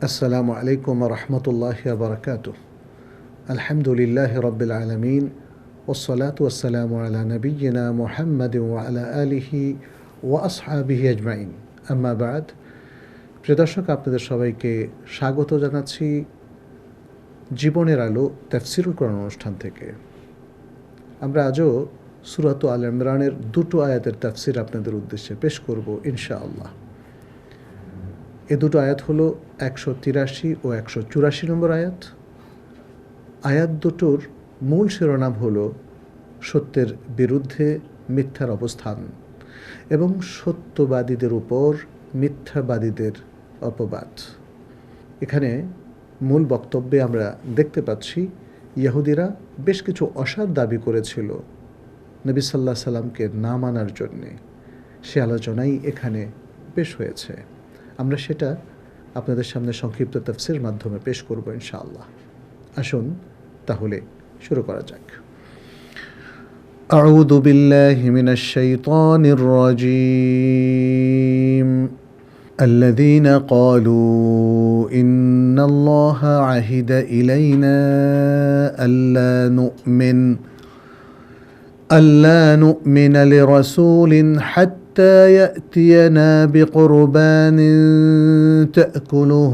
আসসালামু আলাইকুম রহমতুল্লাহ বারকাত। আলহামদুলিল্লাহ রব্বিল আলমিন ওসলাত ওসালামু আলা নবিয়িনা মুহাম্মদ ওয়া আলা আলিহি ওয়া আসহাবিহি আজমাইন, আম্মা বাদ। প্রিয় দর্শক, আপনাদের সবাইকে স্বাগত জানাচ্ছি জীবনের আলো তাফসীরুল কোরআন অনুষ্ঠান থেকে। আমরা আজও সূরাত আল ইমরানের দুটো আয়াতের তাফসীর আপনাদের উদ্দেশ্যে পেশ করব ইনশাআল্লাহ। এ দুটো আয়াত হলো 183 ও 184 নম্বর আয়াত। আয়াত দুটোর মূল শিরোনাম হলো সত্যের বিরুদ্ধে মিথ্যার অবস্থান এবং সত্যবাদীদের উপর মিথ্যাবাদীদের অপবাদ। এখানে মূল বক্তব্যে আমরা দেখতে পাচ্ছি ইহুদিরা বেশ কিছু অসার দাবি করেছিল নবী সাল্লাল্লাহু আলাইহি সাল্লামকে না মানার জন্যে। সে আলোচনাই এখানে পেশ হয়েছে। আমরা সেটা আপনাদের সামনে সংক্ষিপ্ত তাফসীরের মাধ্যমে পেশ করব ইনশাআল্লাহ। আসুন তাহলে শুরু করা যাক। আউযু বিল্লাহি মিনাশ শাইতানির রাজীম। الذين قالوا إن الله عهد إلينا ألا نؤمن لرسول حتى يأتينا بقربان تأكله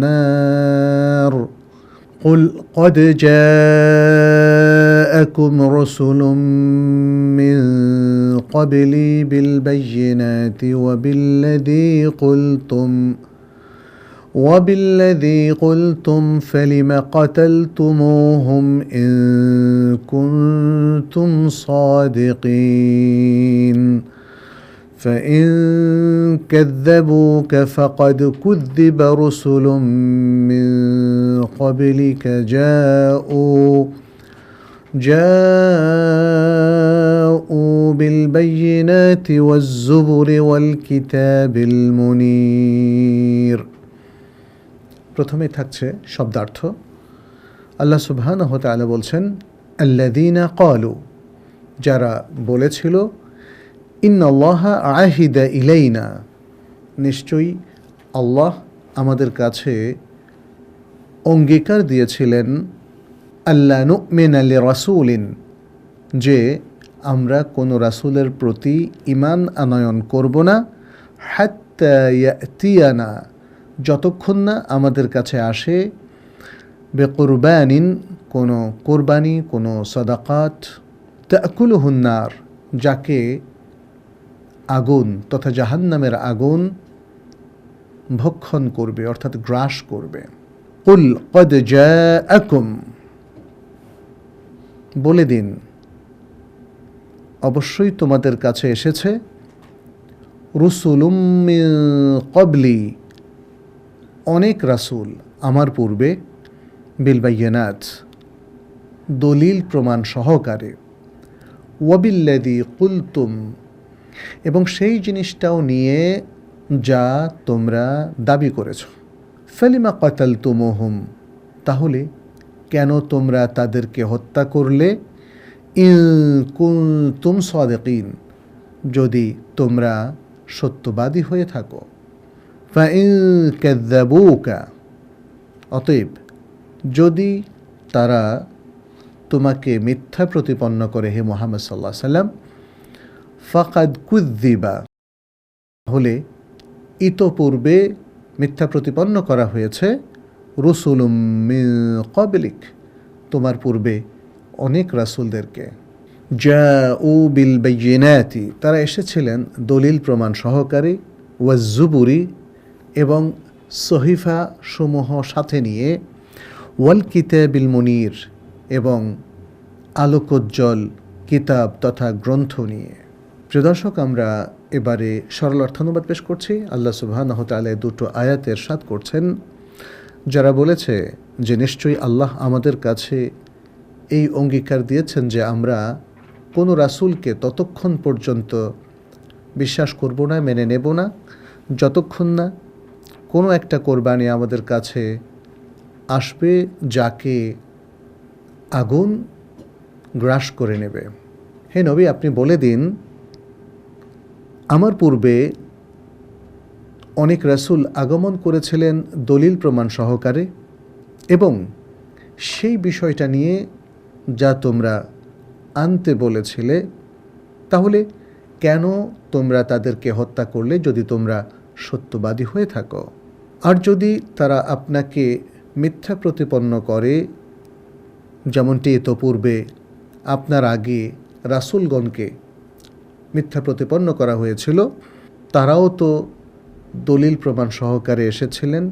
النار قل قد جاءكم رسل من قبلي بالبينات وبالذي قلتم فلم قتلتموهم إن كنتم صادقين فإن كذبوك فقد كذب رسل من قبلك جاءوا بالبينات والزبر والكتاب المنير। প্রথমে থাকছে শব্দার্থ। আল্লাহ সুবহানাহু ওয়া তাআলা বলছেন, আল্লাযীনা ক্বালু, যারা বলেছিল, ইন্নাল্লাহা আহিদা ইলাইনা, নিশ্চয়ই আল্লাহ আমাদের কাছে অঙ্গীকার দিয়েছিলেন, আল্লা নু'মিনা লিরাসূলিন, যে আমরা কোনো রাসূলের প্রতি ঈমান আনয়ন করব না, হাত্তা ইয়াতিয়ানা, যতক্ষণ না আমাদের কাছে আসে, বেকুরবানিন, কোনো কোরবানি, কোনো সাদাকাত, তাকুলুহুন নার, যাকে আগুন তথা জাহান্নামের আগুন ভক্ষণ করবে, অর্থাৎ গ্রাস করবে। কুল কদ জাআকুম, বলে দিন অবশ্যই তোমাদের কাছে এসেছে, রুসুলুম মিন ক্বাবলি, অনেক রাসূল আমার পূর্বে, বিল বায়িনাত, দলিল প্রমাণ সহকারে, ওয়াবিল্লাযী কুলতুম, এবং সেই জিনিসটাও নিয়ে যা তোমরা দাবি করেছ। ফালিমা কাতালতুমুহুম, তাহলে কেন তোমরা তাদেরকে হত্যা করলে, ইন কুনতুম সাদিকিন, যদি তোমরা সত্যবাদী হয়ে থাকো। ফাইন কাযযাবুকা, অতএব যদি তারা তোমাকে মিথ্যা প্রতিপন্ন করে, হে মুহাম্মদ সাল্লাল্লাহু আলাইহি সাল্লাম, ফাকাদ কুযযিবা, তাহলে ইতপূর্বে মিথ্যা প্রতিপন্ন করা হয়েছে, রুসুলুম মিন ক্বাবলিক, তোমার পূর্বে অনেক রাসূলদেরকে। জাউ বিল বায়িনাতি, তারা এসেছিলেন দলিল প্রমাণ সহকারে, ওয়াজ-জুবুরি, এবং সহিফা সমূহ সাথে নিয়ে, ওয়াল কিতাবিল মুনির, এবং আলোকোজ্জ্বল কিতাব তথা গ্রন্থ নিয়ে। প্রিয় দর্শক, আমরা এবারে সরল অর্থানুবাদ পেশ করছি। আল্লাহ সুবহানাহু ওয়া তাআলা দুটো আয়াত ইরশাদ করছেন, যারা বলেছে যে নিশ্চয়ই আল্লাহ আমাদের কাছে এই অঙ্গীকার দিয়েছেন যে আমরা কোনো রাসূলকে ততক্ষণ পর্যন্ত বিশ্বাস করব না, মেনে নেব না, যতক্ষণ না কোনো একটা কোরবানি আমাদের কাছে আসবে যাকে আগুন গ্রাস করে নেবে। হে নবী, আপনি বলে দিন, আমার পূর্বে অনেক রাসূল আগমন করেছিলেন দলিল প্রমাণ সহকারে, এবং সেই বিষয়টা নিয়ে যা তোমরা আনতে বলেছিলে, তাহলে কেন তোমরা তাদেরকে হত্যা করলে যদি তোমরা সত্যবাদী হয়ে থাকো? আর যদি তারা আপনাকে মিথ্যা প্রতিপন্ন করে, যেমনটি ইতোপূর্বে আপনার আগে রাসূলগণকে মিথ্যা প্রতিপন্ন করা হয়েছিল, তারাও তো দলিল প্রমাণ সহকারে এসেছিলেন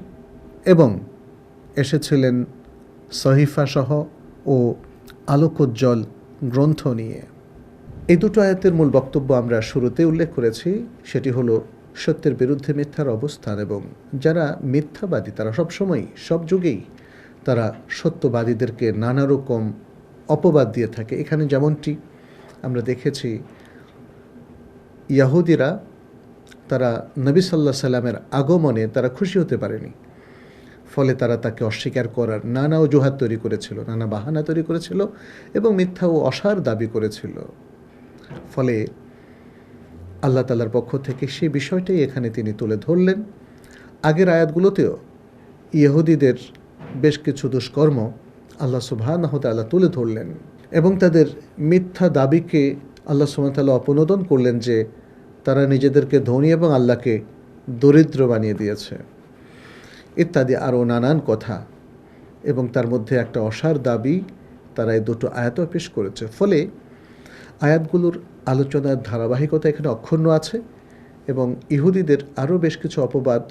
এবং এসেছিলেন সহিফাসহ ও আলোকোজ্জ্বল গ্রন্থ নিয়ে। এই দুটো আয়াতের মূল বক্তব্য আমরা শুরুতে উল্লেখ করেছি, সেটি হলো সত্যের বিরুদ্ধে মিথ্যার অবস্থান, এবং যারা মিথ্যাবাদী তারা সবসময়ই সব যুগেই তারা সত্যবাদীদেরকে নানা রকম অপবাদ দিয়ে থাকে। এখানে যেমনটি আমরা দেখেছি, ইয়াহুদিরা তারা নবী সাল্লাল্লাহু আলাইহি সাল্লামের আগমনে তারা খুশি হতে পারেনি, ফলে তারা তাকে অস্বীকার করার নানা অজুহাত তৈরি করেছিল, নানা বাহানা তৈরি করেছিল এবং মিথ্যা ও অসার দাবি করেছিল। ফলে আল্লাহ তাআলার পক্ষ থেকে সেই বিষয়টাই এখানে তিনি তুলে ধরলেন। আগের আয়াতগুলোতেও ইহুদিদের বেশ কিছু দুষ্কর্ম আল্লাহ সুবহানাহু ওয়া তাআলা তুলে ধরলেন এবং তাদের মিথ্যা দাবিকে আল্লাহ সুবহানাহু ওয়া তাআলা অপনোদন করলেন যে তারা নিজেদেরকে ধনী এবং আল্লাহকে দরিদ্র বানিয়ে দিয়েছে ইত্যাদি আরও নানান কথা, এবং তার মধ্যে একটা অসার দাবি তারা এই দুটো আয়াতও পেশ করেছে। ফলে আয়াতগুলোর আলোচনার ধারাবাহিকতা এখানে অক্ষুণ্ণ আছে এবং ইহুদিদের আরও বেশ কিছু অপবাদ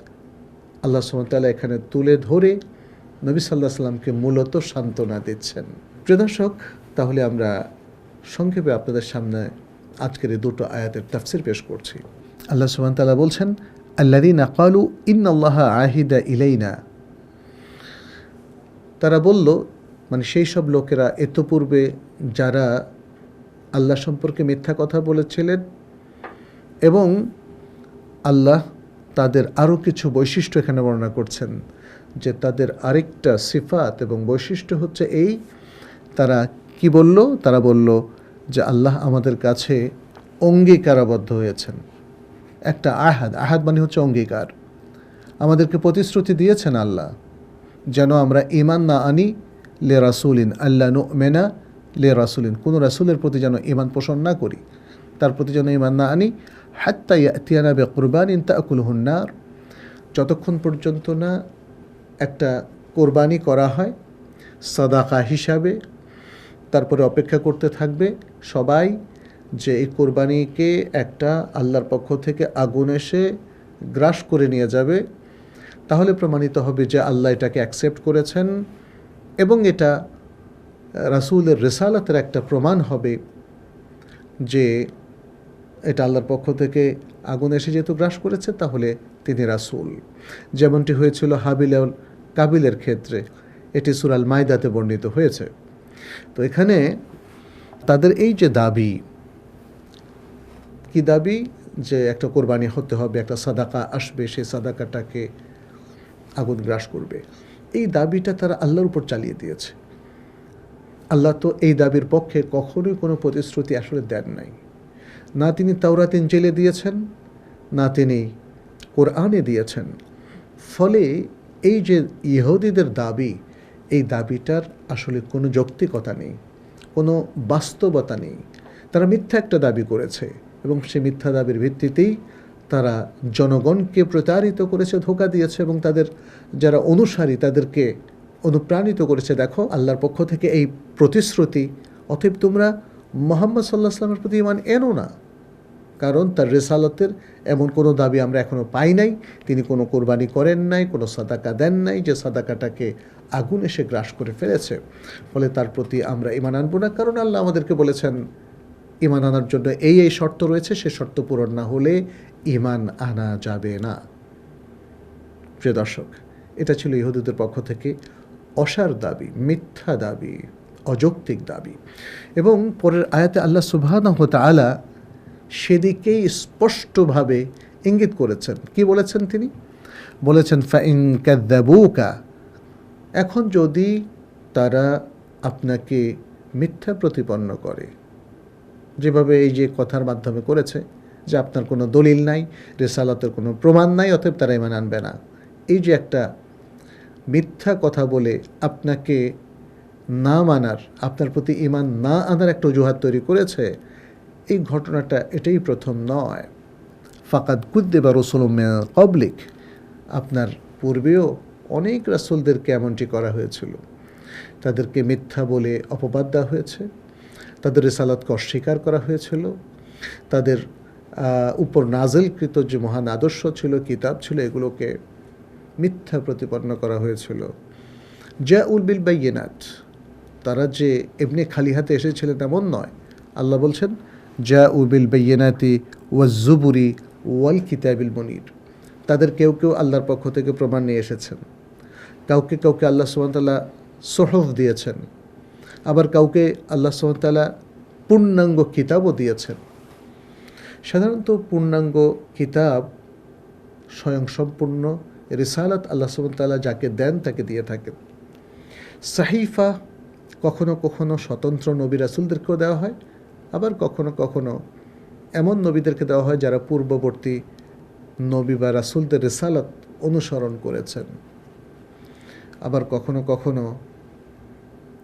আল্লাহ সুবহানাহু ওয়া তাআলা এখানে তুলে ধরে নবী সাল্লাল্লাহু আলাইহি সাল্লামকে মূলত সান্ত্বনা দিচ্ছেন। প্রিয় দর্শক, তাহলে আমরা সংক্ষেপে আপনাদের সামনে আজকের এই দুটো আয়াতের তাফসীর পেশ করছি। আল্লাহ সুবহানাহু ওয়া তাআলা বলছেন, আল্লাযীনা ক্বালু ইন্নাল্লাহা আহিদা ইলাইনা। তারা বলল, মানে সেই সব লোকেরা এতপূর্বে যারা আল্লাহ সম্পর্কে মিথ্যা কথা বলেছিলেন এবং আল্লাহ তাদের আরও কিছু বৈশিষ্ট্য এখানে বর্ণনা করছেন, যে তাদের আরেকটা সিফাত এবং বৈশিষ্ট্য হচ্ছে এই, তারা কি বলল? তারা বলল যে আল্লাহ আমাদের কাছে অঙ্গীকারাবদ্ধ হয়েছেন। একটা আহাদ মানে হচ্ছে অঙ্গীকার, আমাদেরকে প্রতিশ্রুতি দিয়েছেন আল্লাহ যেন আমরা ঈমান না আনি লে রাসূলিন আল্লা নু'মিনা লে রাসূলিন, কোনো রাসূলের প্রতি যেন ঈমান পোষণ না করি, তার প্রতি যেন ঈমান না আনি, হাত্তা ইয়াতিয়ানা বিকুরবানিন তাকুলুহুন নার, যতক্ষণ পর্যন্ত না একটা কোরবানি করা হয় সাদাকা হিসাবে, তারপরে অপেক্ষা করতে থাকবে সবাই যে এই কোরবানিকে একটা আল্লাহর পক্ষ থেকে আগুন এসে গ্রাস করে নিয়ে যাবে, তাহলে প্রমাণিত হবে যে আল্লাহ এটাকে অ্যাকসেপ্ট করেছেন এবং এটা রাসূলের রিসালাতের একটা প্রমাণ হবে যে এটা আল্লাহর পক্ষ থেকে আগুন এসে যেহেতু গ্রাস করেছে তাহলে তিনি রাসূল। যেমনটি হয়েছিল হাবিল ও কাবিলের ক্ষেত্রে, এটি সূরা আল মাইদাতে বর্ণিত হয়েছে। তো এখানে তাদের এই যে দাবি, কি দাবি? যে একটা কোরবানি হতে হবে, একটা সাদাকা আসবে, সেই সাদাকাটাকে আগুন গ্রাস করবে, এই দাবিটা তারা আল্লাহর উপর চালিয়ে দিয়েছে। আল্লাহ তো এই দাবির পক্ষে কখনোই কোনো প্রতিশ্রুতি আসলে দেন নাই, না তিনি তাওরাত ইনজিলে দিয়েছেন, না তিনি কোরআনে দিয়েছেন। ফলে এই যে ইহুদিদের দাবি, এই দাবিটার আসলে কোনো যৌক্তিকতা নেই, কোনো বাস্তবতা নেই। তারা মিথ্যা একটা দাবি করেছে এবং সেই মিথ্যা দাবির ভিত্তিতেই তারা জনগণকে প্রতারিত করেছে, ধোঁকা দিয়েছে এবং তাদের যারা অনুসারী তাদেরকে অনুপ্রাণিত করেছে, দেখো আল্লাহর পক্ষ থেকে এই প্রতিশ্রুতি, অতএব তোমরা মুহাম্মদ সাল্লাল্লাহু আলাইহি ওয়াসাল্লামের প্রতি ঈমান এনো না, কারণ তার রিসালাতের এমন কোনো দাবি আমরা এখনও পাই নাই, তিনি কোনো কোরবানি করেন নাই, কোনো সাদাকা দেন নাই যে সাদাকাটাকে আগুন এসে গ্রাস করে ফেলেছে, ফলে তার প্রতি আমরা ঈমান আনবো না, কারণ আল্লাহ আমাদেরকে বলেছেন ঈমান আনার জন্য এই এই শর্ত রয়েছে, সে শর্ত পূরণ না হলে ঈমান আনা যাবে না। প্রিয় দর্শক, এটা ছিল ইহুদিদের পক্ষ থেকে অসার দাবি, মিথ্যা দাবি, অযৌক্তিক দাবি। এবং পরের আয়াতে আল্লাহ সুবহানাহু ওয়া তাআলা সেদিকেই স্পষ্টভাবে ইঙ্গিত করেছেন। কি বলেছেন তিনি? বলেছেন ফাইন কাযযাবুকা, এখন যদি তারা আপনাকে মিথ্যা প্রতিপন্ন করে, যেভাবে এই যে কথার মাধ্যমে করেছে যে আপনার কোনো দলিল নাই, রিসালাতের কোনো প্রমাণ নাই, অতএব তারা ঈমান আনবে না। এই যে একটা মিথ্যা কথা বলে আপনাকে না মানার, আপনার প্রতি ঈমান না আনার একটা অজুহাত তৈরি করেছে, এই ঘটনাটা এটাই প্রথম নয়। ফাকাদ কুদ্দিবা রাসূলুম মিন ক্বাবলিক, আপনার পূর্বেও অনেক রাসূলদেরকে এমনটি করা হয়েছিল। তাদেরকে মিথ্যা বলে অপবাদ দেওয়া হয়েছে, তাদের রিসালাতকে অস্বীকার করা হয়েছিল, তাদের উপর নাজিলকৃত যে মহান আদর্শ ছিল, কিতাব ছিল, এগুলোকে মিথ্যা প্রতিপন্ন করা হয়েছিল। জাউল বিল বাইয়িনাত, তারা যে এমনি খালি হাতে এসেছিলেন এমন নয়। আল্লাহ বলছেন জাউ বিল বাইয়িনাতি ওয়াজ জুবুরি ওয়াল কিতাবিল মুনির, তাদের কেউ কেউ আল্লাহর পক্ষ থেকে প্রমাণ নিয়ে এসেছেন, কাউকে কাউকে আল্লাহ সুবহানাহু ওয়া তাআলা সুহুফ দিয়েছেন, আবার কাউকে আল্লাহ সুবহানাহু ওয়া তাআলা পূর্ণাঙ্গ কিতাবও দিয়েছেন। সাধারণত পূর্ণাঙ্গ কিতাব স্বয়ংসম্পূর্ণ রিসালাত আল্লাহ সুবহানাহু ওয়া তাআলা যাকে দেন তাকে দিয়ে থাকেন। সাহিফা কখনো কখনো স্বতন্ত্র নবী রাসূলদেরকেও দেওয়া হয়, আবার কখনো কখনো এমন নবীদেরকে দেওয়া হয় যারা পূর্ববর্তী নবী বা রাসূলদের রিসালাত অনুসরণ করেছেন। আবার কখনো কখনো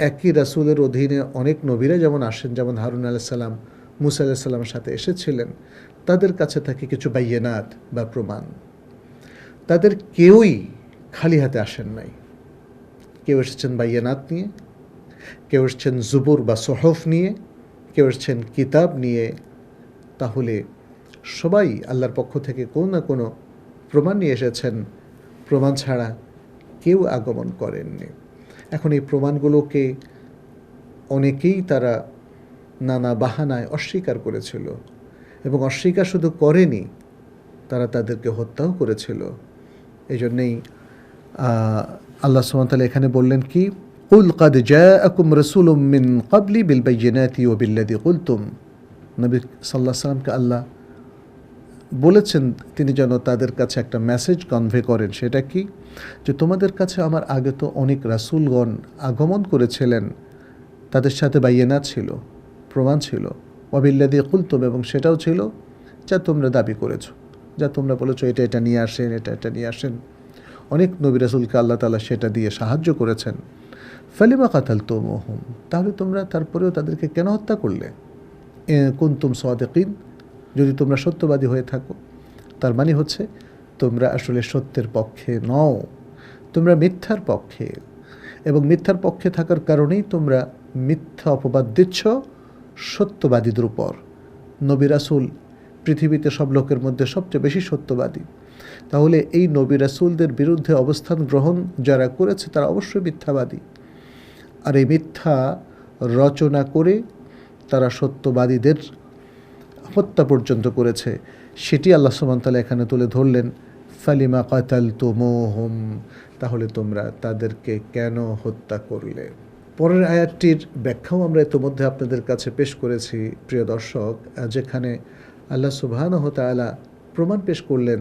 একই রাসূলের অধীনে অনেক নবীরা যেমন আসেন, যেমন হারুন আলাইহিস সালাম মুসা আলাইহিস সালামের সাথে এসেছিলেন, তাদের কাছে থাকে কিছু বাইয়িনাত বা প্রমাণ। তাদের কেউই খালি হাতে আসেন নাই। কেউ এসেছেন বাইয়িনাত নিয়ে, কেউ এসেছেন জুবুর বা সুহুফ নিয়ে, কেউ এসেছেন কিতাব নিয়ে। তাহলে সবাই আল্লাহর পক্ষ থেকে কোনো না কোনো প্রমাণ নিয়ে এসেছেন, প্রমাণ ছাড়া কেউ আগমন করেননি। এখন এই প্রমাণগুলোকে অনেকেই তারা নানা বাহানায় অস্বীকার করেছিল, এবং অস্বীকার শুধু করেনি, তারা তাদেরকে হত্যাও করেছিল। এই জন্যেই আল্লাহ সুবহানাহু ওয়া তাআলা এখানে বললেন কি, কুল কাদ জাআকুম রাসূলুম মিন ক্বাবলি বিল বাইয়িনাতি ওয়া বিল্লাযী কুলতুম। নবী সাল্লাল্লাহু আলাইহি সাল্লামকে আল্লাহ বলেছেন তিনি যেন তাদের কাছে একটা মেসেজ কনভে করেন। সেটা কি, যে তোমাদের কাছে আমার আগে তো অনেক রাসূলগণ আগমন করেছিলেন, তাদের সাথে বাইয়িনাত ছিল, প্রমাণ ছিল, ওয়া বিল্লাযী কুলতুম, এবং সেটাও ছিল যা তোমরা দাবি করেছো, যা তোমরা বলেছো এটা এটা নিয়ে আসেন, এটা এটা নিয়ে আসেন। অনেক নবী রাসূলকে আল্লাহ তাআলা সেটা দিয়ে সাহায্য করেছেন। ফালিমা কাতালতুমুহুম, তাহলে তোমরা তারপরেও তাদেরকে কেন হত্যা করলে? কুনতুম সাদিকিন, যদি তোমরা সত্যবাদী হয়ে থাকো। তার মানে হচ্ছে তোমরা আসলে সত্যের পক্ষে নও, তোমরা মিথ্যার পক্ষে, এবং মিথ্যার পক্ষে থাকার কারণেই তোমরা মিথ্যা অপবাদ দিচ্ছ সত্যবাদীদের উপর। নবী রাসূল পৃথিবীতে সব লোকের মধ্যে সবচেয়ে বেশি সত্যবাদী। তাহলে এই নবী রাসূলদের বিরুদ্ধে অবস্থান গ্রহণ যারা করেছে তারা অবশ্যই মিথ্যাবাদী। আর এই মিথ্যা রচনা করে তারা সত্যবাদীদের হত্যা পর্যন্ত করেছে, সেটি আল্লাহ সুবহানাহু ওয়া তাআলা এখানে তুলে ধরলেন। ফালিমা কাতালতুমুহুম, তাহলে তোমরা তাদেরকে কেন হত্যা করলে? পরের আয়াতটির ব্যাখ্যাও আমরা ইতিমধ্যে আপনাদের কাছে পেশ করেছি প্রিয় দর্শক, যেখানে আল্লাহ সুবহানাহু ওয়া তাআলা প্রমাণ পেশ করলেন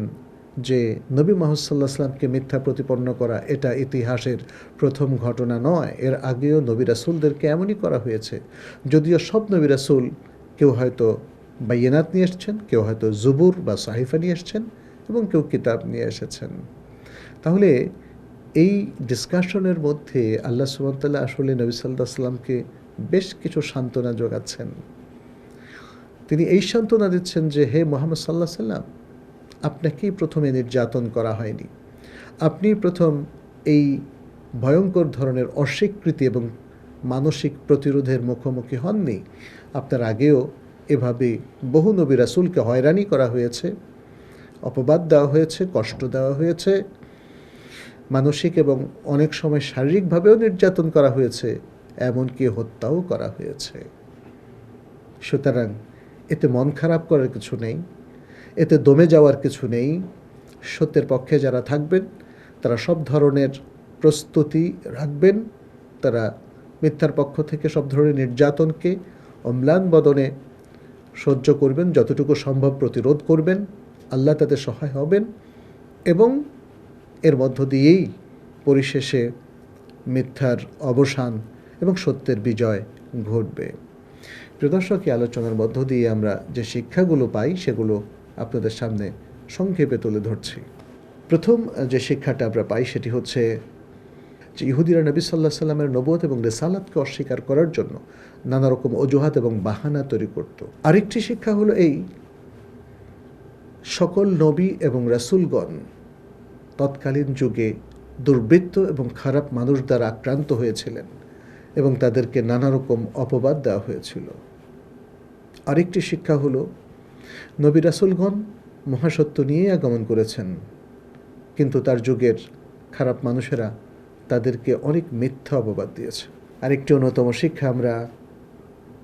যে নবী মুহাম্মদ সাল্লাল্লাহু আলাইহি ওয়াসাল্লামকে মিথ্যা প্রতিপন্ন করা এটা ইতিহাসের প্রথম ঘটনা নয়। এর আগেও নবী রাসূলদেরকে এমনই করা হয়েছে। যদিও সব নবী রাসূল কেউ হয়তো বাইয়িনাত নিয়ে এসেছেন, কেউ হয়তো জুবুর বা সাহিফা নিয়ে এসেছেন, এবং কেউ কিতাব নিয়ে এসেছেন। তাহলে এই ডিসকাশনের মধ্যে আল্লাহ সুবহানাহু ওয়া তাআলা আসলে নবী সাল্লাল্লাহু আলাইহি ওয়াসাল্লামকে বেশ কিছু সান্ত্বনা যোগাচ্ছেন। তিনি এই সান্ত্বনা দিচ্ছেন যে, হে মুহাম্মদ সাল্লাল্লাহু আলাইহি ওয়াসাল্লাম, আপনাকেই প্রথমে নির্যাতন করা হয়নি, আপনি প্রথম এই ভয়ঙ্কর ধরনের অস্বীকৃতি এবং মানসিক প্রতিরোধের মুখোমুখি হননি। আপনার আগেও এভাবে বহু নবী রাসূলকে হয়রানি করা হয়েছে, অপবাদ দেওয়া হয়েছে, কষ্ট দেওয়া হয়েছে, মানসিক এবং অনেক সময় শারীরিকভাবেও নির্যাতন করা হয়েছে, এমনকি হত্যাও করা হয়েছে। সুতরাং এতে মন খারাপ করার কিছু নেই, এতে দমে যাওয়ার কিছু নেই। সত্যের পক্ষে যারা থাকবেন তারা সব ধরনের প্রস্তুতি রাখবেন, তারা মিথ্যার পক্ষ থেকে সব ধরনের নির্যাতনকে অম্লান বদনে সহ্য করবেন, যতটুকু সম্ভব প্রতিরোধ করবেন, আল্লাহ তাদের সহায় হবেন, এবং এর মধ্য দিয়েই পরিশেষে মিথ্যার অবসান এবং সত্যের বিজয় ঘটবে। প্রিয় দর্শক, এই আলোচনার মধ্য দিয়ে আমরা যে শিক্ষাগুলো পাই সেগুলো আপনাদের সামনে সংক্ষেপে তুলে ধরছি। প্রথম যে শিক্ষাটা আমরা পাই সেটি হচ্ছে যে ইহুদিরা নবী সাল্লাহ সাল্লামের নবুয়ত এবং রিসালাতকে অস্বীকার করার জন্য নানা রকম অজুহাত এবং বাহানা তৈরি করত। আরেকটি শিক্ষা হলো এই, সকল নবী এবং রাসূলগণ তৎকালীন যুগে দুর্বৃত্ত এবং খারাপ মানুষ দ্বারা আক্রান্ত হয়েছিলেন এবং তাদেরকে নানা রকম অপবাদ দেওয়া হয়েছিল। আরেকটি শিক্ষা হলো নবী রাসূলগণ মহাসত্য নিয়ে আগমন করেছেন, কিন্তু তার যুগের খারাপ মানুষেরা তাদেরকে অনেক মিথ্যা অপবাদ দিয়েছে। আরেকটি অন্যতম শিক্ষা আমরা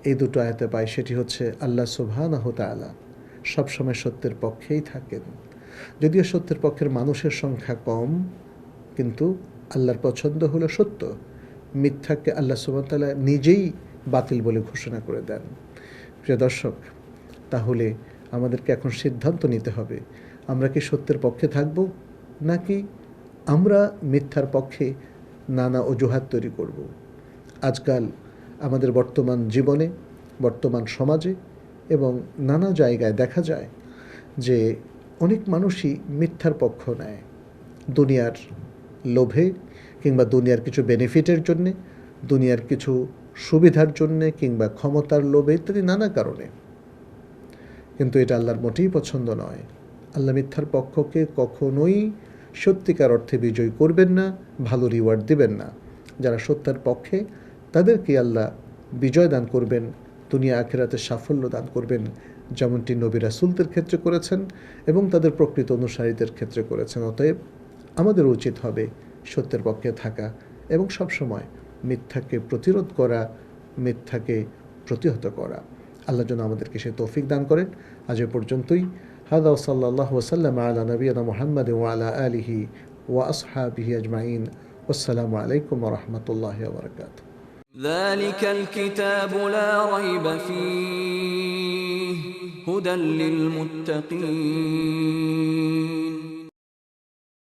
এই দুটো আয়াতে পাই, সেটি হচ্ছে আল্লাহ সুবহানাহু ওয়া তাআলা সবসময় সত্যের পক্ষেই থাকেন। যদিও সত্যের পক্ষের মানুষের সংখ্যা কম, কিন্তু আল্লাহর পছন্দ হলো সত্য। মিথ্যাকে আল্লাহ সুবহানাহু ওয়া তাআলা নিজেই বাতিল বলে ঘোষণা করে দেন। প্রিয় দর্শক, তাহলে আমাদেরকে এখন সিদ্ধান্ত নিতে হবে, আমরা কি সত্যের পক্ষে থাকব, নাকি আমরা মিথ্যার পক্ষে নানা অজুহাত তৈরি করব। আজকাল আমাদের বর্তমান জীবনে, বর্তমান সমাজে এবং নানা জায়গায় দেখা যায় যে অনেক মানুষই মিথ্যার পক্ষ নেয় দুনিয়ার লোভে, কিংবা দুনিয়ার কিছু বেনিফিটের জন্যে, দুনিয়ার কিছু সুবিধার জন্যে, কিংবা ক্ষমতার লোভে, ইত্যাদি নানা কারণে। কিন্তু এটা আল্লাহর মোটেই পছন্দ নয়। আল্লাহ মিথ্যার পক্ষকে কখনোই সত্যিকার অর্থে বিজয় করবেন না, ভালো রিওয়ার্ড দিবেন না। যারা সত্যের পক্ষে তাদেরকে আল্লাহ বিজয় দান করবেন, দুনিয়া আখিরাতে সাফল্য দান করবেন, যেমনটি নবী রাসূলদের ক্ষেত্রে করেছেন এবং তাদের প্রকৃত অনুসারীদের ক্ষেত্রে করেছেন। অতএব আমাদের উচিত হবে সত্যের পক্ষে থাকা এবং সবসময় মিথ্যাকে প্রতিরোধ করা, মিথ্যাকে প্রতিহত করা। আল্লাহ যেন আমাদেরকে সে তৌফিক দান করেন। আজ এ পর্যন্তই। হাদা ওয়া সাল্লাল্লাহু ওয়া সাল্লামা আলা নবিয়িনা মুহাম্মাদ ওয়া আলা আলিহি ওয়া আসহাবিহি আজমাইন। আসসালামু আলাইকুম ওয়া রাহমাতুল্লাহি ওয়া বারাকাতুহু। ذلك الكتاب لا ريب فيه هدى للمتقين